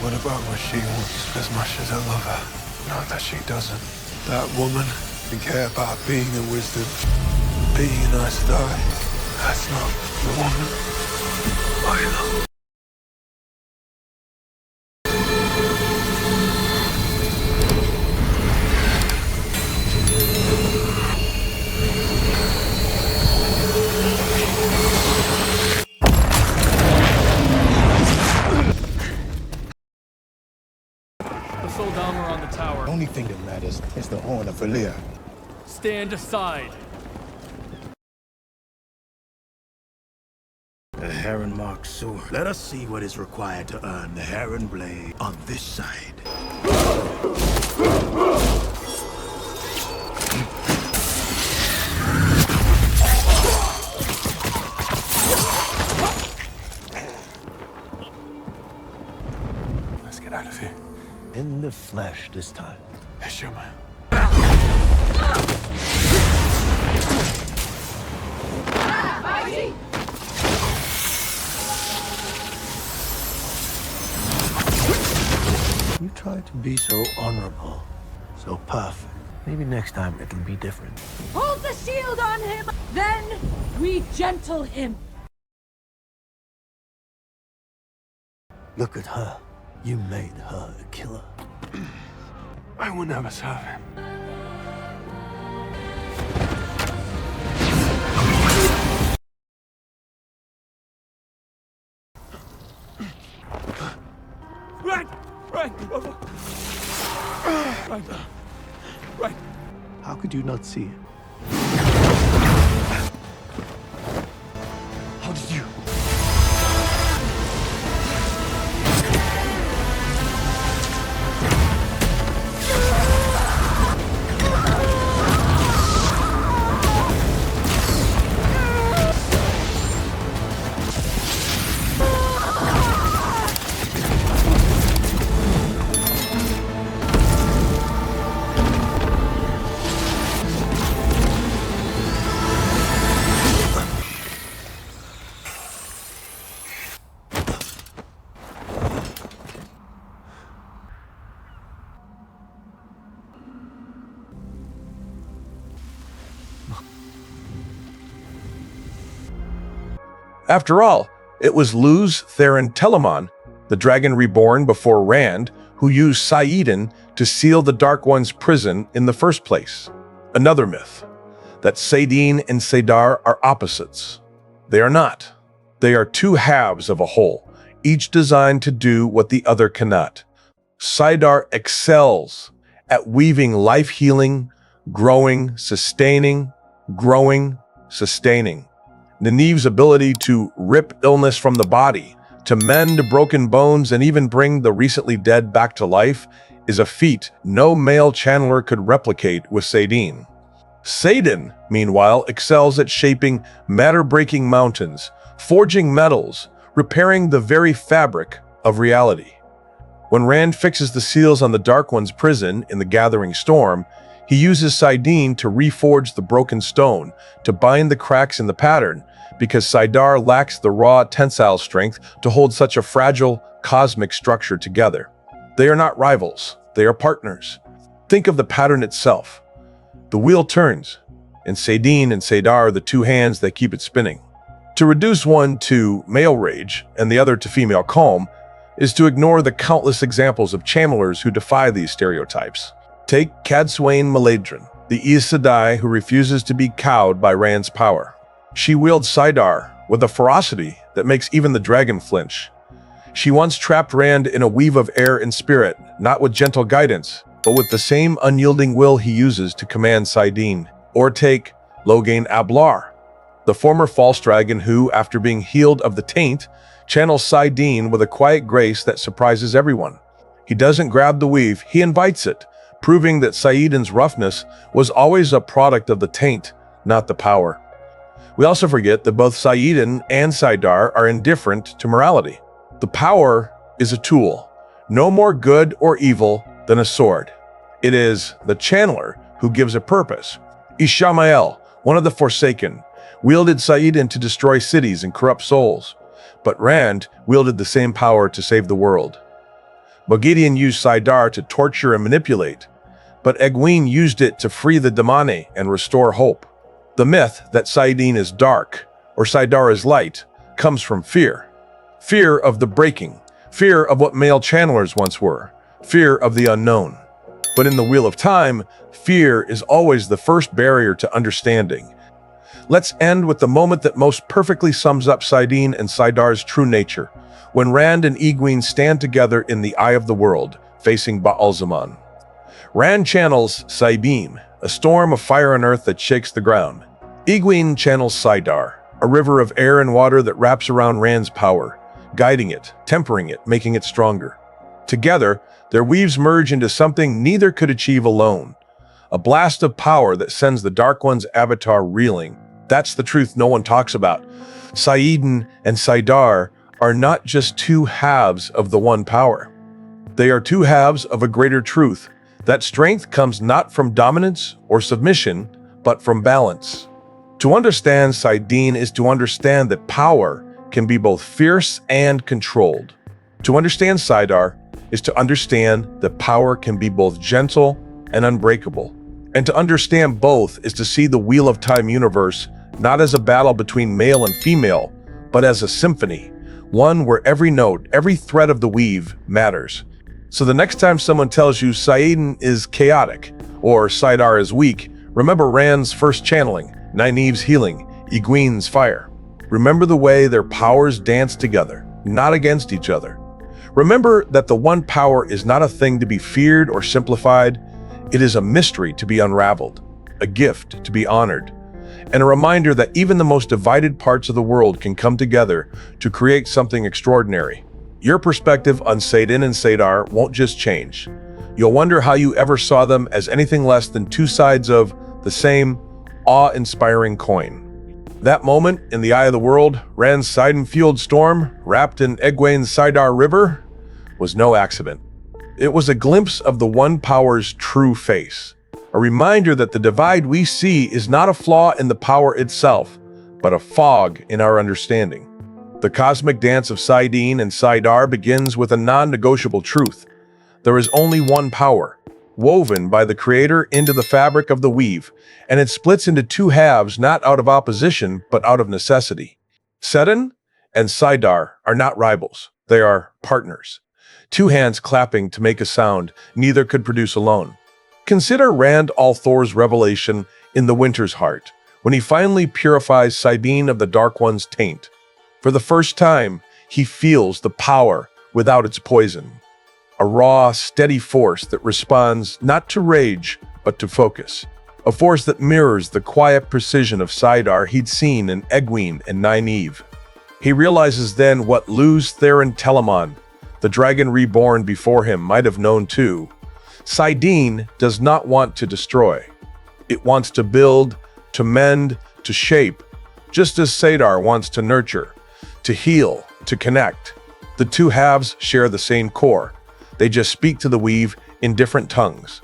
What about what she wants as much as I love her? Not that she doesn't. That woman can care about being a wisdom, being a nice guy. That's not the woman I love. The only thing that matters is the horn of Valia. Stand aside. A heron marked sword. Let us see what is required to earn the heron blade on this side. Let's get out of here. In the flesh this time. Ishamael. You tried to be so honorable, so perfect. Maybe next time it'll be different. Hold the shield on him, then we gentle him. Look at her. You made her a killer. I will never serve him. Right. How could you not see it? How did you? After all, it was Luz Theron Telamon, the dragon reborn before Rand, who used Saidin to seal the Dark One's prison in the first place. Another myth, that Saidin and Saidar are opposites. They are not. They are two halves of a whole, each designed to do what the other cannot. Saidar excels at weaving life-healing, growing, sustaining. Nynaeve's ability to rip illness from the body, to mend broken bones, and even bring the recently dead back to life is a feat no male channeler could replicate with Saidin. Saidin, meanwhile, excels at shaping matter-breaking mountains, forging metals, repairing the very fabric of reality. When Rand fixes the seals on the Dark One's prison in the Gathering Storm, he uses Saidin to reforge the broken stone, to bind the cracks in the pattern, because Saidar lacks the raw tensile strength to hold such a fragile, cosmic structure together. They are not rivals, they are partners. Think of the pattern itself. The wheel turns, and Saidin and Saidar are the two hands that keep it spinning. To reduce one to male rage and the other to female calm is to ignore the countless examples of channelers who defy these stereotypes. Take Cadsuane Maladrin, the Aes Sedai who refuses to be cowed by Rand's power. She wields Saidar with a ferocity that makes even the dragon flinch. She once trapped Rand in a weave of air and spirit, not with gentle guidance, but with the same unyielding will he uses to command Saidin. Or take Logain Ablar, the former false dragon who, after being healed of the taint, channels Saidin with a quiet grace that surprises everyone. He doesn't grab the weave, he invites it, proving that Saidin's roughness was always a product of the taint, not the power. We also forget that both Saidin and Saidar are indifferent to morality. The power is a tool, no more good or evil than a sword. It is the channeler who gives a purpose. Ishamael, one of the Forsaken, wielded Saidin to destroy cities and corrupt souls, but Rand wielded the same power to save the world. Gideon used saidar to torture and manipulate, but Egwene used it to free the damane and restore hope. The myth that saidin is dark or saidar is light comes from fear. Fear of the breaking, fear of what male channelers once were, fear of the unknown. But in the Wheel of Time, fear is always the first barrier to understanding. Let's end with the moment that most perfectly sums up saidin and saidar's true nature, when Rand and Egwene stand together in the Eye of the World, facing Baal-Zaman. Rand channels Saibim, a storm of fire and earth that shakes the ground. Egwene channels saidar, a river of air and water that wraps around Rand's power, guiding it, tempering it, making it stronger. Together, their weaves merge into something neither could achieve alone. A blast of power that sends the Dark One's avatar reeling. That's the truth no one talks about. Saidin and saidar are not just two halves of the one power. They are two halves of a greater truth. That strength comes not from dominance or submission, but from balance. To understand saidin is to understand that power can be both fierce and controlled. To understand saidar is to understand that power can be both gentle and unbreakable. And to understand both is to see the Wheel of Time universe not as a battle between male and female, but as a symphony, one where every note, every thread of the weave matters. So the next time someone tells you saidin is chaotic or saidar is weak, remember Rand's first channeling, Nynaeve's healing, Egwene's fire. Remember the way their powers dance together, not against each other. Remember that the one power is not a thing to be feared or simplified. It is a mystery to be unraveled, a gift to be honored, and a reminder that even the most divided parts of the world can come together to create something extraordinary. Your perspective on saidin and saidar won't just change. You'll wonder how you ever saw them as anything less than two sides of the same awe-inspiring coin. That moment in the Eye of the World, Rand's saidin-fueled storm, wrapped in Egwene's saidar river, was no accident. It was a glimpse of the one power's true face, a reminder that the divide we see is not a flaw in the power itself, but a fog in our understanding. The cosmic dance of saidin and saidar begins with a non-negotiable truth. There is only one power, woven by the Creator into the fabric of the weave, and it splits into two halves not out of opposition, but out of necessity. Saidin and saidar are not rivals, they are partners. Two hands clapping to make a sound neither could produce alone. Consider Rand al'Thor's revelation in The Winter's Heart, when he finally purifies saidin of the Dark One's taint. For the first time, he feels the power without its poison. A raw, steady force that responds not to rage, but to focus. A force that mirrors the quiet precision of saidar he'd seen in Egwene and Nynaeve. He realizes then what Luz Theron Telamon, the dragon reborn before him, might have known too. Saidin does not want to destroy. It wants to build, to mend, to shape, just as saidar wants to nurture, to heal, to connect. The two halves share the same core. They just speak to the weave in different tongues.